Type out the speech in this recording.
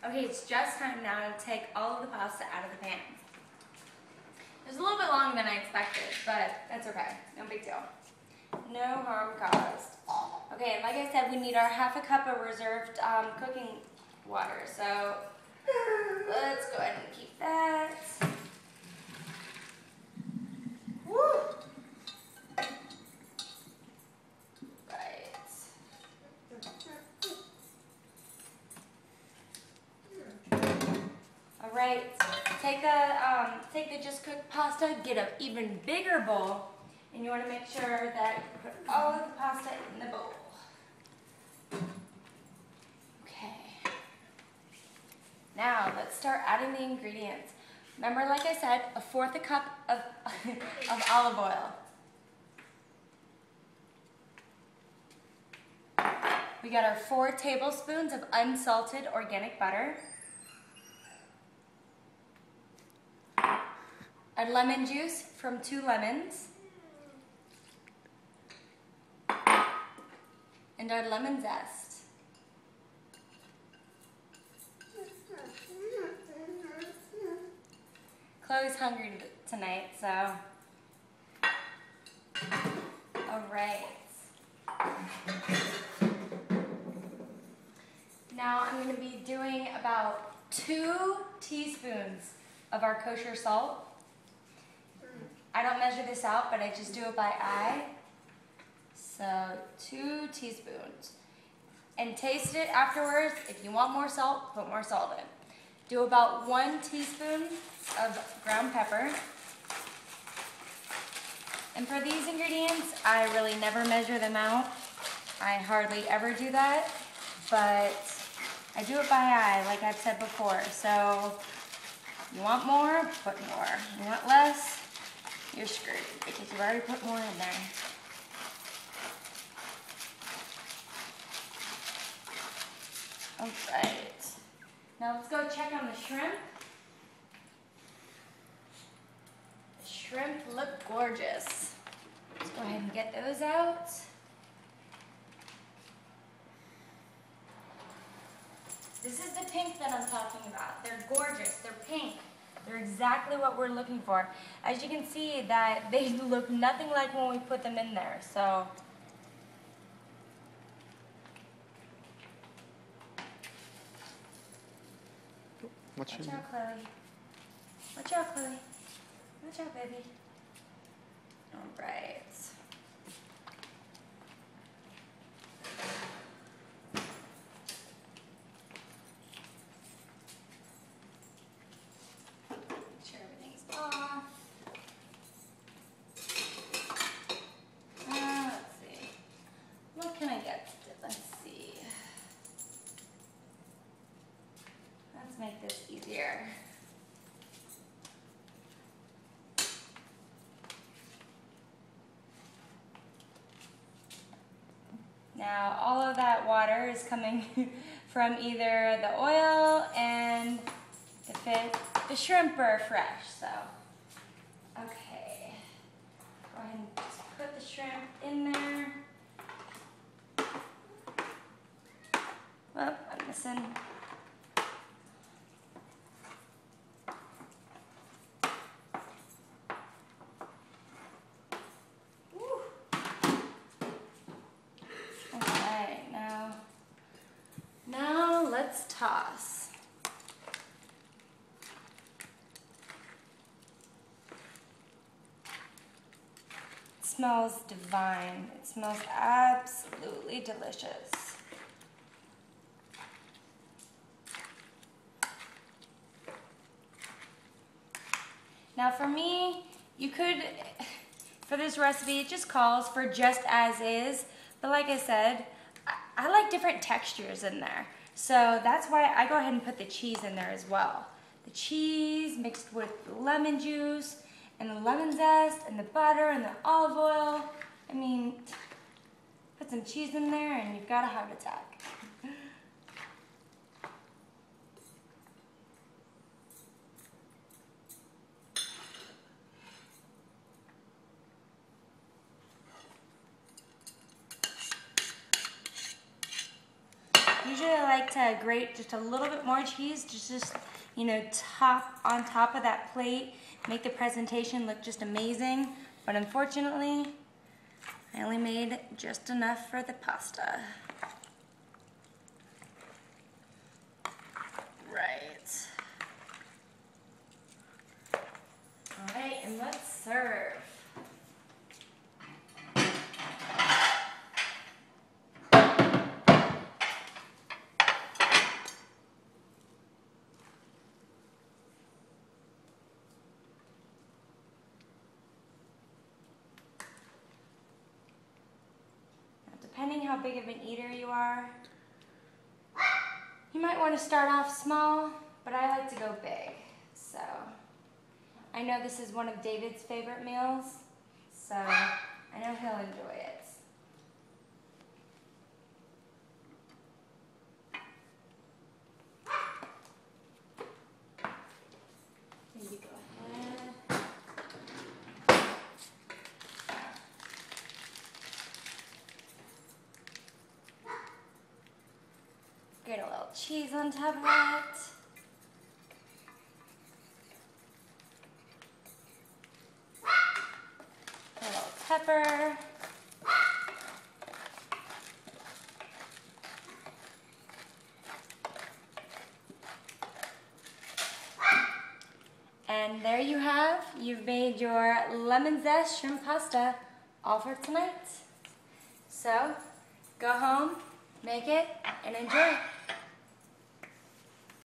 Okay, it's just time now to take all of the pasta out of the pan. It was a little bit longer than I expected, but that's okay. No big deal. No harm caused. Okay, and like I said, we need our ½ cup of reserved cooking water. So let's go ahead and keep that. Woo! All right, take the just cooked pasta, get an even bigger bowl, and you want to make sure that you put all of the pasta in the bowl. Okay. Now let's start adding the ingredients. Remember, like I said, a ¼ cup of olive oil. We got our 4 tablespoons of unsalted organic butter. Our lemon juice from 2 lemons. And our lemon zest. Chloe's hungry tonight, so. All right. Now I'm going to be doing about 2 teaspoons of our kosher salt. I don't measure this out, but I just do it by eye. So 2 teaspoons. And taste it afterwards. If you want more salt, put more salt in. Do about 1 teaspoon of ground pepper. And for these ingredients, I really never measure them out. I hardly ever do that, but I do it by eye, like I've said before. So you want more, put more. You want less, you're screwed because you've already put more in there. All right. Now let's go check on the shrimp. The shrimp look gorgeous. Let's go ahead and get those out. This is the pink that I'm talking about. They're gorgeous. They're pink. They're exactly what we're looking for. As you can see, that they look nothing like when we put them in there. So watch out, Chloe. Watch out, Chloe. Watch out, baby. All right. Make this easier. Now all of that water is coming from either the oil and the shrimp are fresh, so. Okay, go ahead and just put the shrimp in there. Oh, I'm missing. Let's toss. It smells divine. It smells absolutely delicious. Now for me, you could, for this recipe, it just calls for just as is, but like I said, I like different textures in there. So that's why I go ahead and put the cheese in there as well. The cheese mixed with the lemon juice and the lemon zest and the butter and the olive oil. I mean, put some cheese in there and you've got a heart attack. Usually I like to grate just a little bit more cheese, just you know, on top of that plate, make the presentation look just amazing. But unfortunately, I only made just enough for the pasta. Right. All right, and let's serve. Depending how big of an eater you are, you might want to start off small, but I like to go big. So I know this is one of David's favorite meals, so I know he'll enjoy it. Maybe go ahead. Get a little cheese on top of it. A little pepper. And there you have, you've made your lemon zest shrimp pasta all for tonight. So, go home, make it, and enjoy.